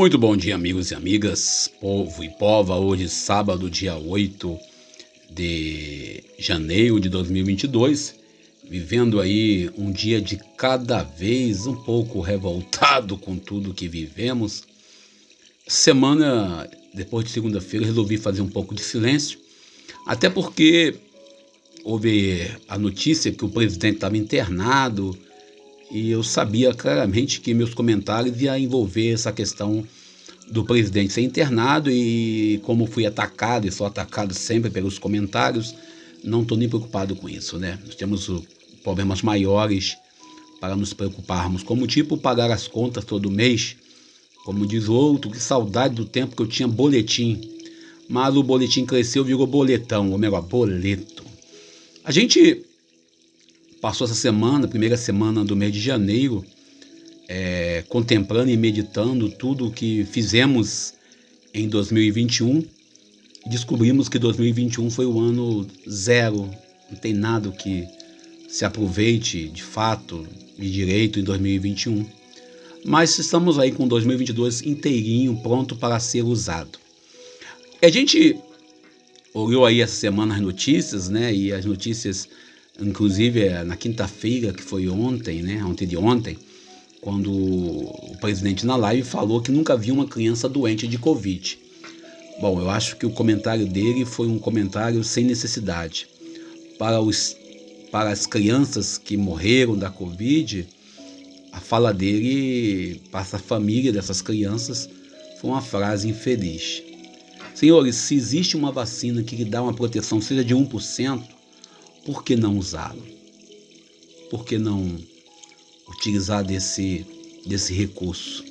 Muito bom dia, amigos e amigas, povo e pova. Hoje, sábado, dia 8 de janeiro de 2022, vivendo aí um dia de cada vez um pouco revoltado com tudo que vivemos. Semana, depois de segunda-feira, resolvi fazer um pouco de silêncio, até porque houve a notícia que o presidente estava internado. E eu sabia claramente que meus comentários iam envolver essa questão do presidente ser internado, e como fui atacado e sou atacado sempre pelos comentários, não estou nem preocupado com isso, né? Nós temos problemas maiores para nos preocuparmos, como tipo pagar as contas todo mês. Como diz o outro, que saudade do tempo que eu tinha boletim, mas o boletim cresceu, virou boletão, ou melhor, boleto. A gente passou essa semana, primeira semana do mês de janeiro, contemplando e meditando tudo o que fizemos em 2021. Descobrimos que 2021 foi o ano zero, não tem nada que se aproveite de fato, de direito em 2021. Mas estamos aí com 2022 inteirinho, pronto para ser usado. A gente olhou aí essa semana as notícias, né? E as notícias, inclusive na quinta-feira, que foi ontem, né? Ontem de ontem, quando o presidente na live falou que nunca viu uma criança doente de Covid. Bom, eu acho que o comentário dele foi um comentário sem necessidade. Para as crianças que morreram da Covid, a fala dele, para a família dessas crianças, foi uma frase infeliz. Senhores, se existe uma vacina que lhe dá uma proteção, seja de 1%, por que não usá-la? Por que não utilizar desse recurso?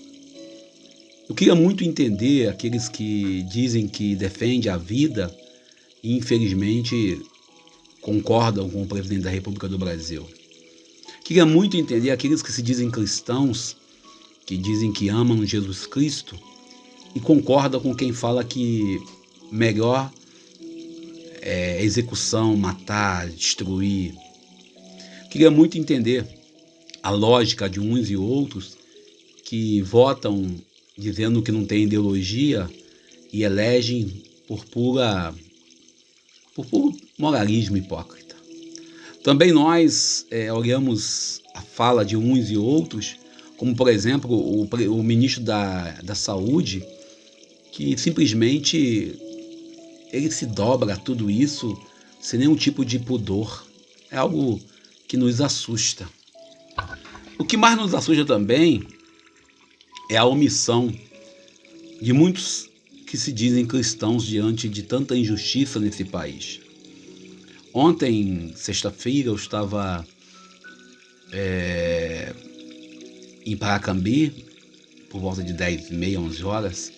Eu queria muito entender aqueles que dizem que defendem a vida e infelizmente concordam com o presidente da República do Brasil. Queria muito entender aqueles que se dizem cristãos, que dizem que amam Jesus Cristo e concordam com quem fala que melhor é execução, matar, destruir. Queria muito entender a lógica de uns e outros que votam dizendo que não tem ideologia e elegem por puro moralismo hipócrita. Também nós olhamos a fala de uns e outros, como por exemplo o ministro da Saúde, que simplesmente ele se dobra a tudo isso sem nenhum tipo de pudor. É algo que nos assusta. O que mais nos assusta também é a omissão de muitos que se dizem cristãos diante de tanta injustiça nesse país. Ontem, sexta-feira, eu estava em Paracambi, por volta de 10h30, 11 horas,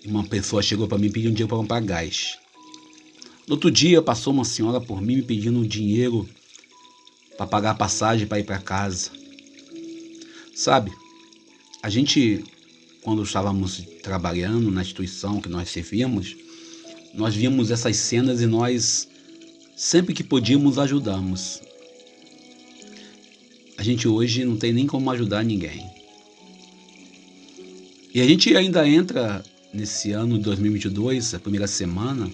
e uma pessoa chegou para mim pedindo dinheiro para comprar gás. No outro dia, passou uma senhora por mim me pedindo dinheiro para pagar a passagem para ir para casa. Sabe, a gente, quando estávamos trabalhando na instituição que nós servíamos, nós víamos essas cenas e nós, sempre que podíamos, ajudamos. A gente hoje não tem nem como ajudar ninguém. E a gente ainda entra nesse ano de 2022, a primeira semana,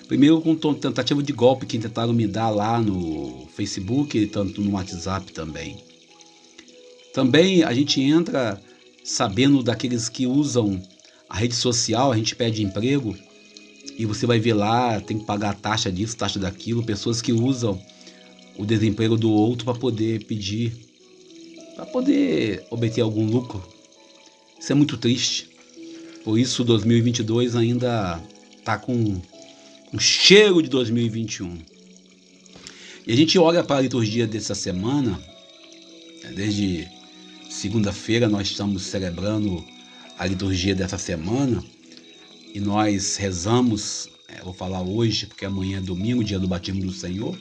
primeiro com tentativa de golpe que tentaram me dar lá no Facebook e tanto no WhatsApp também. Também a gente entra sabendo daqueles que usam a rede social, a gente pede emprego e você vai ver lá, tem que pagar a taxa disso, taxa daquilo, pessoas que usam o desemprego do outro para poder pedir, para poder obter algum lucro. Isso é muito triste. Por isso 2022 ainda está com um cheiro de 2021. E a gente olha para a liturgia dessa semana, desde segunda-feira nós estamos celebrando a liturgia dessa semana e nós rezamos, vou falar hoje porque amanhã é domingo, dia do batismo do Senhor.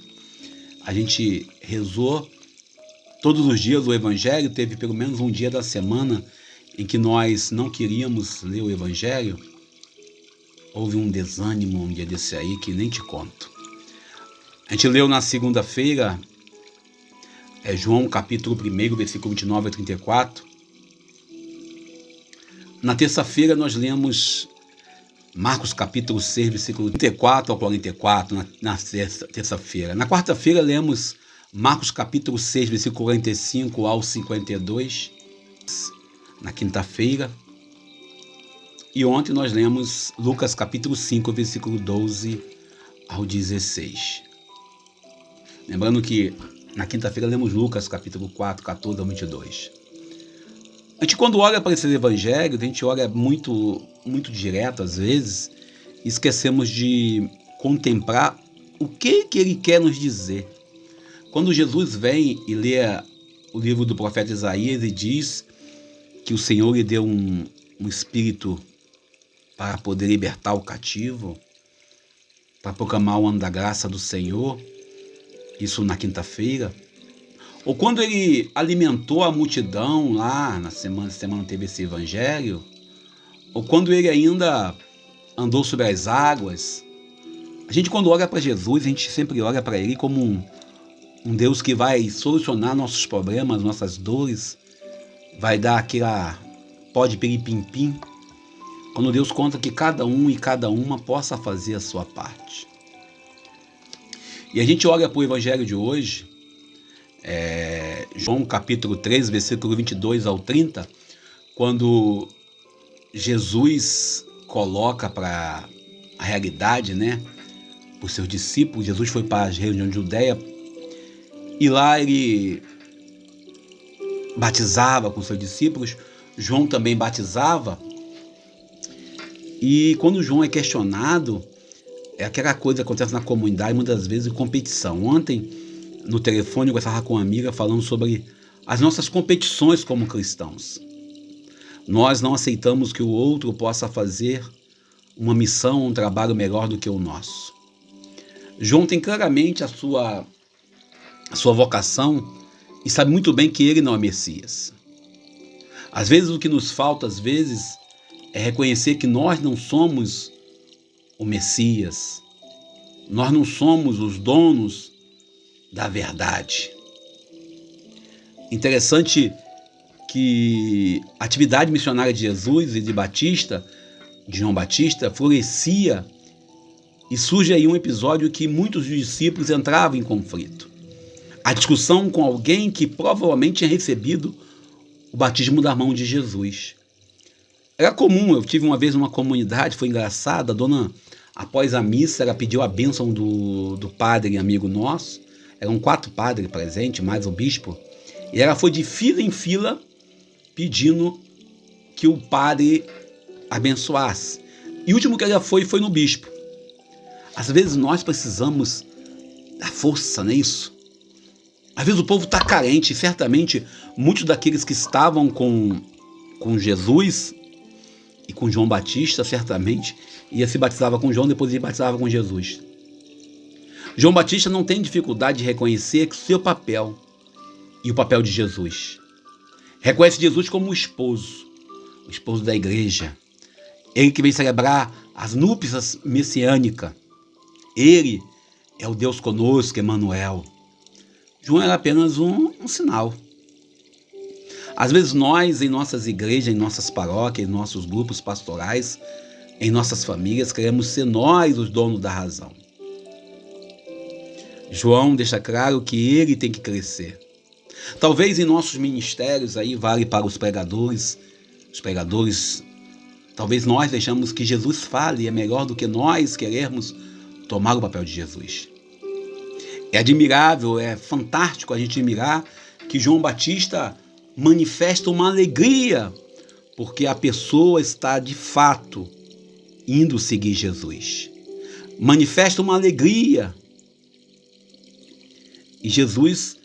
A gente rezou todos os dias o Evangelho, teve pelo menos um dia da semana em que nós não queríamos ler o Evangelho. Houve um desânimo um dia desse aí que nem te conto. A gente leu na segunda-feira, João capítulo 1, versículo 29 a 34. Na terça-feira nós lemos Marcos capítulo 6, versículo 34 ao 44, na terça-feira. Na quarta-feira lemos Marcos capítulo 6, versículo 45 ao 52, na quinta-feira. E ontem nós lemos Lucas capítulo 5, versículo 12 ao 16. Lembrando que na quinta-feira lemos Lucas capítulo 4, 14 ao 22. A gente, quando olha para esses evangelhos, a gente olha muito direto às vezes, e esquecemos de contemplar o que ele quer nos dizer. Quando Jesus vem e lê o livro do profeta Isaías e diz que o Senhor lhe deu um espírito para poder libertar o cativo, para proclamar o ano da graça do Senhor, isso na quinta-feira. Ou quando ele alimentou a multidão lá, na semana teve esse evangelho, ou quando ele ainda andou sobre as águas. A gente, quando olha para Jesus, a gente sempre olha para ele como um Deus que vai solucionar nossos problemas, nossas dores, vai dar aquela pó de piripimpim, quando Deus conta que cada um e cada uma possa fazer a sua parte. E a gente olha para o evangelho de hoje, João capítulo 3, versículo 22 ao 30, quando Jesus coloca para a realidade, os seus discípulos. Jesus foi para a região de Judeia e lá ele batizava com seus discípulos. João também batizava. E quando João é questionado, é aquela coisa que acontece na comunidade, muitas vezes, competição. Ontem, no telefone, eu conversava com uma amiga falando sobre as nossas competições como cristãos. Nós não aceitamos que o outro possa fazer uma missão, um trabalho melhor do que o nosso. João tem claramente a sua vocação e sabe muito bem que ele não é Messias. Às vezes o que nos falta, é reconhecer que nós não somos o Messias. Nós não somos os donos da verdade. Interessante que a atividade missionária de Jesus e de João Batista, florescia, e surge aí um episódio que muitos dos discípulos entravam em conflito. A discussão com alguém que provavelmente tinha recebido o batismo da mão de Jesus. Era comum, eu tive uma vez numa comunidade, foi engraçado, a dona, após a missa, ela pediu a bênção do padre amigo nosso, eram 4 padres presentes, mais o bispo, e ela foi de fila em fila pedindo que o padre abençoasse. E o último que ela foi no bispo. Às vezes nós precisamos da força, não é isso? Às vezes o povo está carente, e certamente muitos daqueles que estavam com Jesus e com João Batista, certamente, ia se batizava com João, depois ia batizava com Jesus. João Batista não tem dificuldade de reconhecer o seu papel e o papel de Jesus. Reconhece Jesus como o esposo da igreja. Ele que vem celebrar as núpcias messiânicas. Ele é o Deus conosco, Emmanuel. João era apenas um sinal. Às vezes nós, em nossas igrejas, em nossas paróquias, em nossos grupos pastorais, em nossas famílias, queremos ser nós os donos da razão. João deixa claro que ele tem que crescer. Talvez em nossos ministérios, aí vale para os pregadores, talvez nós deixamos que Jesus fale, é melhor do que nós querermos tomar o papel de Jesus. É admirável, é fantástico a gente admirar que João Batista manifesta uma alegria, porque a pessoa está de fato indo seguir Jesus. Manifesta uma alegria. E Jesus,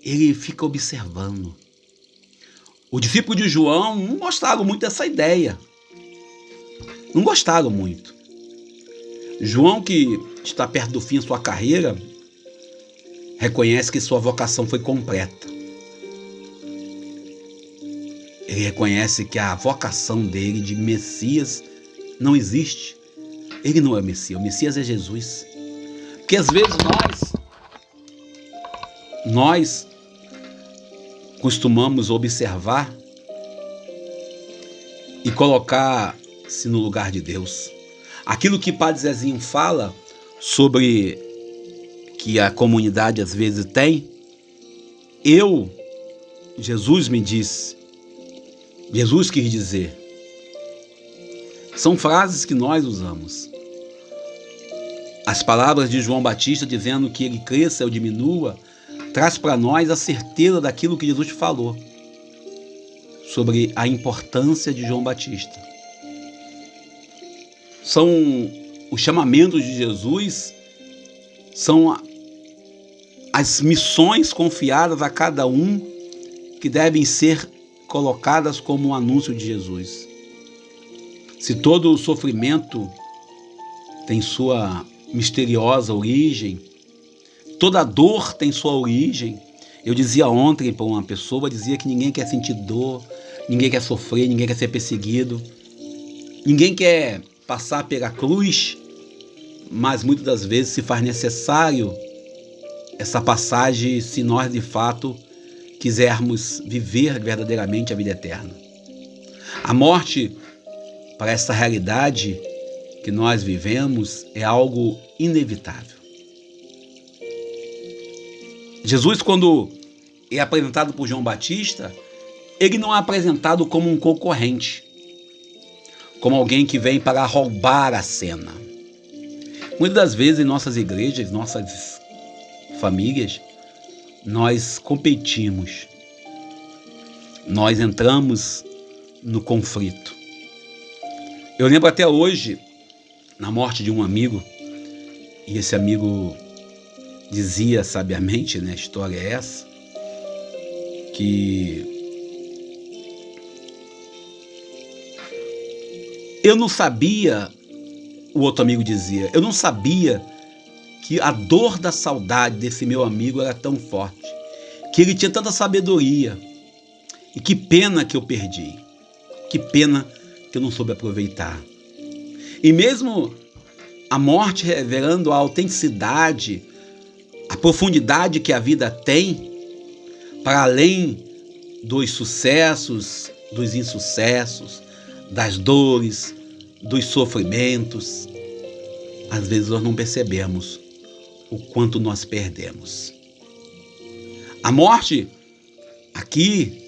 ele fica observando. Os discípulos de João não gostaram muito dessa ideia. Não gostaram muito. João, que está perto do fim da sua carreira, reconhece que sua vocação foi completa. Ele reconhece que a vocação dele de Messias não existe. Ele não é o Messias. O Messias é Jesus. Porque às vezes nós costumamos observar e colocar-se no lugar de Deus. Aquilo que Padre Zezinho fala sobre que a comunidade às vezes tem, Jesus me disse, Jesus quis dizer. São frases que nós usamos. As palavras de João Batista dizendo que ele cresça ou diminua, traz para nós a certeza daquilo que Jesus falou sobre a importância de João Batista. São os chamamentos de Jesus, são as missões confiadas a cada um que devem ser colocadas como um anúncio de Jesus. Se todo o sofrimento tem sua misteriosa origem, toda dor tem sua origem. Eu dizia ontem para uma pessoa, dizia que ninguém quer sentir dor, ninguém quer sofrer, ninguém quer ser perseguido, ninguém quer passar pela cruz, mas muitas das vezes se faz necessário essa passagem se nós de fato quisermos viver verdadeiramente a vida eterna. A morte, para essa realidade que nós vivemos, é algo inevitável. Jesus, quando é apresentado por João Batista, ele não é apresentado como um concorrente, como alguém que vem para roubar a cena. Muitas das vezes em nossas igrejas, nossas famílias, nós competimos, nós entramos no conflito. Eu lembro até hoje, na morte de um amigo, e esse amigo dizia sabiamente, né, a história é essa, que eu não sabia, o outro amigo dizia, eu não sabia que a dor da saudade desse meu amigo era tão forte, que ele tinha tanta sabedoria, e que pena que eu perdi, que pena que eu não soube aproveitar. E mesmo a morte revelando a autenticidade, a profundidade que a vida tem, para além dos sucessos, dos insucessos, das dores, dos sofrimentos, às vezes nós não percebemos o quanto nós perdemos. A morte, aqui,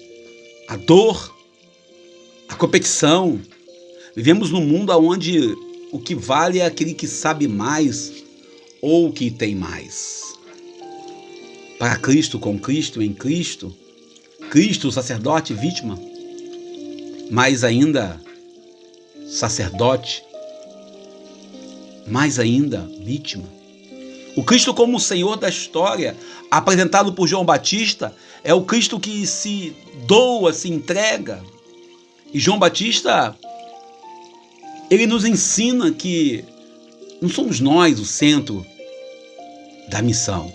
a dor, a competição. Vivemos num mundo onde o que vale é aquele que sabe mais ou que tem mais. Para Cristo, com Cristo, em Cristo, Cristo, sacerdote, vítima, mais ainda, sacerdote, mais ainda, vítima. O Cristo como o Senhor da história, apresentado por João Batista, é o Cristo que se doa, se entrega. E João Batista, ele nos ensina que não somos nós o centro da missão.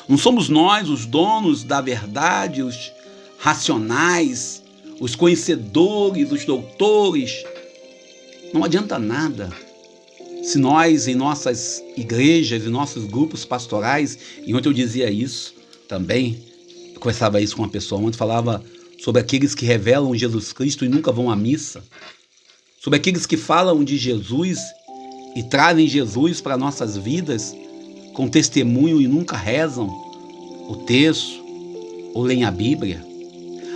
Não somos nós os donos da verdade, os racionais, os conhecedores, os doutores. Não adianta nada se nós, em nossas igrejas, em nossos grupos pastorais, e ontem eu dizia isso também, eu conversava isso com uma pessoa ontem, falava sobre aqueles que revelam Jesus Cristo e nunca vão à missa, sobre aqueles que falam de Jesus e trazem Jesus para nossas vidas com testemunho e nunca rezam o texto ou leem a Bíblia.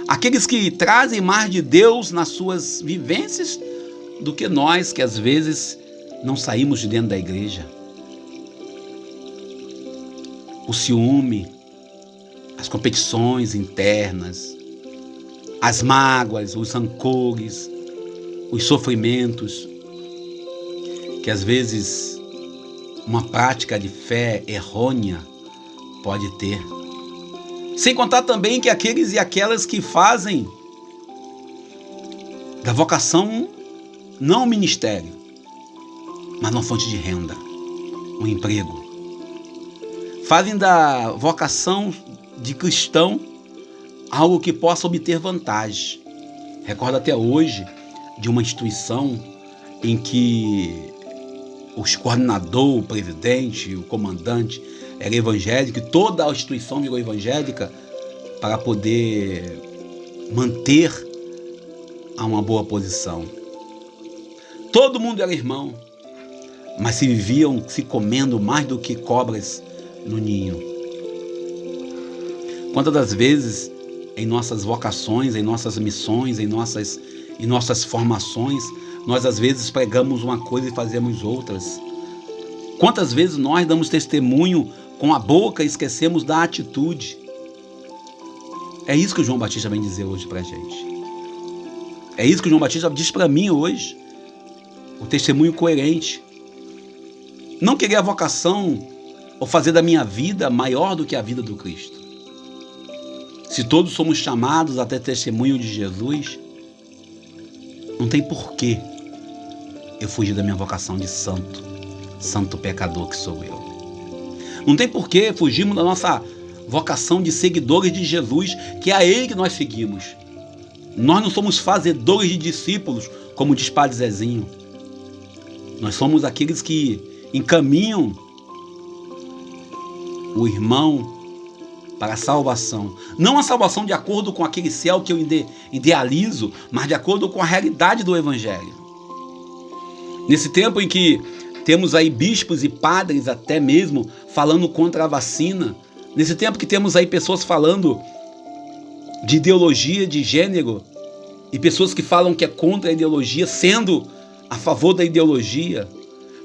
Aqueles que trazem mais de Deus nas suas vivências do que nós, que às vezes não saímos de dentro da igreja. O ciúme, as competições internas, as mágoas, os rancores, os sofrimentos, que às vezes uma prática de fé errônea pode ter. Sem contar também que aqueles e aquelas que fazem da vocação não um ministério, mas uma fonte de renda, um emprego. Fazem da vocação de cristão algo que possa obter vantagem. Recordo até hoje de uma instituição em que os coordenador, o presidente, o comandante era evangélico e toda a instituição virou evangélica para poder manter a uma boa posição. Todo mundo era irmão, mas se viviam se comendo mais do que cobras no ninho. Quantas das vezes, em nossas vocações, em nossas missões, em nossas formações, nós às vezes pregamos uma coisa e fazemos outras. Quantas vezes nós damos testemunho com a boca e esquecemos da atitude. É isso que o João Batista vem dizer hoje pra gente. É isso que o João Batista diz pra mim hoje. O testemunho coerente. Não querer a vocação ou fazer da minha vida maior do que a vida do Cristo. Se todos somos chamados a ter testemunho de Jesus, não tem porquê eu fugir da minha vocação de santo pecador que sou eu. Não tem porquê fugirmos da nossa vocação de seguidores de Jesus, que é a Ele que nós seguimos. Nós não somos fazedores de discípulos, como diz Padre Zezinho. Nós somos aqueles que encaminham o irmão para a salvação. Não a salvação de acordo com aquele céu que eu idealizo, mas de acordo com a realidade do Evangelho. Nesse tempo em que temos aí bispos e padres até mesmo falando contra a vacina, nesse tempo que temos aí pessoas falando de ideologia de gênero e pessoas que falam que é contra a ideologia, sendo a favor da ideologia,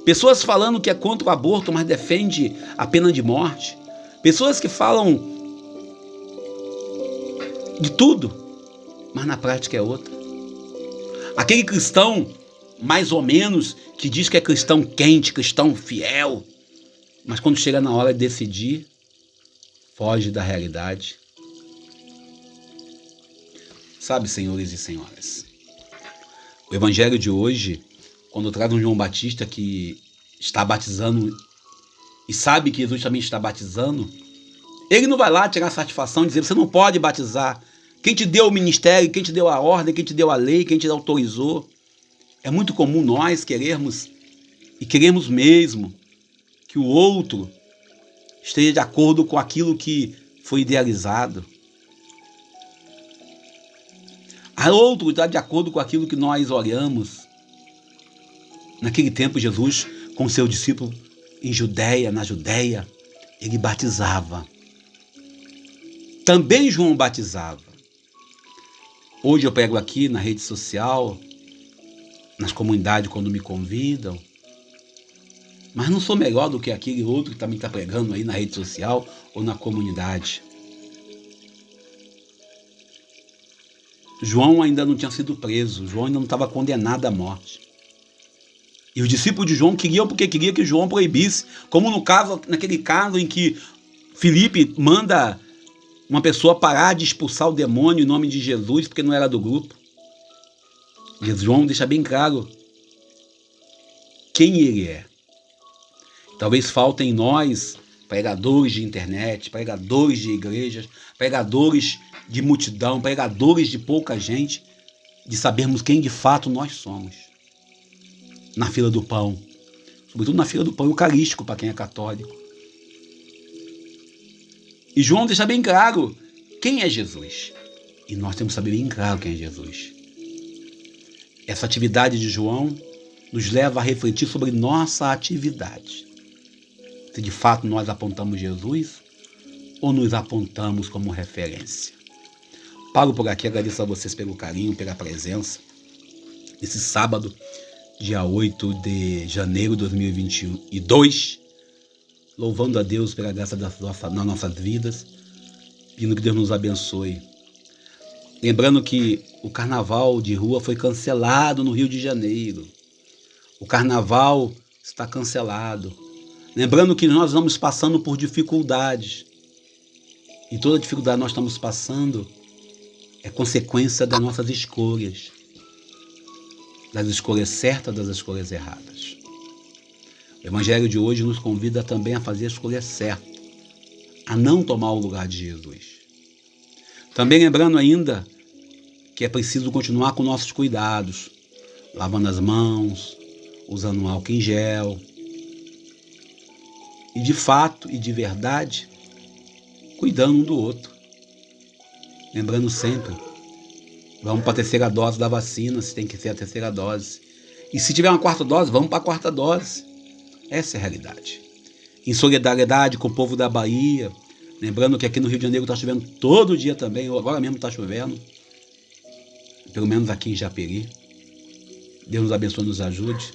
pessoas falando que é contra o aborto, mas defende a pena de morte, pessoas que falam de tudo, mas na prática é outra. Aquele cristão, mais ou menos, que diz que é cristão quente, cristão fiel, mas quando chega na hora de decidir, foge da realidade. Sabe, senhores e senhoras, o evangelho de hoje, quando traz um João Batista que está batizando e sabe que Jesus também está batizando, ele não vai lá tirar satisfação e dizer: você não pode batizar. Quem te deu o ministério, quem te deu a ordem, quem te deu a lei, quem te autorizou. É muito comum nós queremos mesmo que o outro esteja de acordo com aquilo que foi idealizado. A outro está de acordo com aquilo que nós oramos. Naquele tempo, Jesus, com seu discípulo na Judéia, ele batizava. Também João batizava. Hoje eu prego aqui na rede social, nas comunidades quando me convidam, mas não sou melhor do que aquele outro que também está pregando aí na rede social ou na comunidade. João ainda não tinha sido preso, João ainda não estava condenado à morte. E os discípulos de João queriam porque queria que João proibisse, como naquele caso em que Filipe manda uma pessoa parar de expulsar o demônio em nome de Jesus, porque não era do grupo. João deixa bem claro quem ele é. Talvez faltem em nós pregadores de internet, pregadores de igrejas, pregadores de multidão, pregadores de pouca gente, de sabermos quem de fato nós somos. Na fila do pão, sobretudo na fila do pão eucarístico para quem é católico. E João deixa bem claro quem é Jesus. E nós temos que saber bem claro quem é Jesus. Essa atividade de João nos leva a refletir sobre nossa atividade. Se de fato nós apontamos Jesus ou nos apontamos como referência. Paro por aqui, agradeço a vocês pelo carinho, pela presença. Esse sábado, dia 8 de janeiro de 2022, louvando a Deus pela graça nas nossas vidas, pedindo que Deus nos abençoe. Lembrando que o carnaval de rua foi cancelado no Rio de Janeiro. O carnaval está cancelado. Lembrando que nós estamos passando por dificuldades. E toda dificuldade que nós estamos passando é consequência das nossas escolhas. Das escolhas certas, das escolhas erradas. O Evangelho de hoje nos convida também a fazer a escolha certa, a não tomar o lugar de Jesus. Também lembrando ainda que é preciso continuar com nossos cuidados, lavando as mãos, usando álcool em gel. E de fato e de verdade, cuidando um do outro. Lembrando sempre, Vamos para a terceira dose da vacina, se tem que ser a terceira dose. E se tiver uma quarta dose, vamos para a quarta dose. Essa é a realidade. Em solidariedade com o povo da Bahia, lembrando que aqui no Rio de Janeiro está chovendo todo dia também, agora mesmo está chovendo, pelo menos aqui em Japeri. Deus nos abençoe e nos ajude,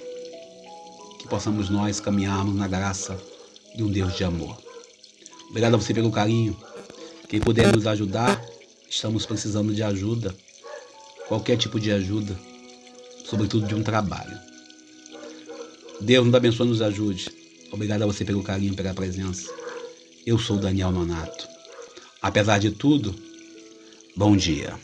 que possamos nós caminharmos na graça de um Deus de amor. Obrigado a você pelo carinho. Quem puder nos ajudar, estamos precisando de ajuda, qualquer tipo de ajuda, sobretudo de um trabalho. Deus nos abençoe e nos ajude. Obrigado a você pelo carinho, pela presença. Eu sou Daniel Nonato. Apesar de tudo, bom dia.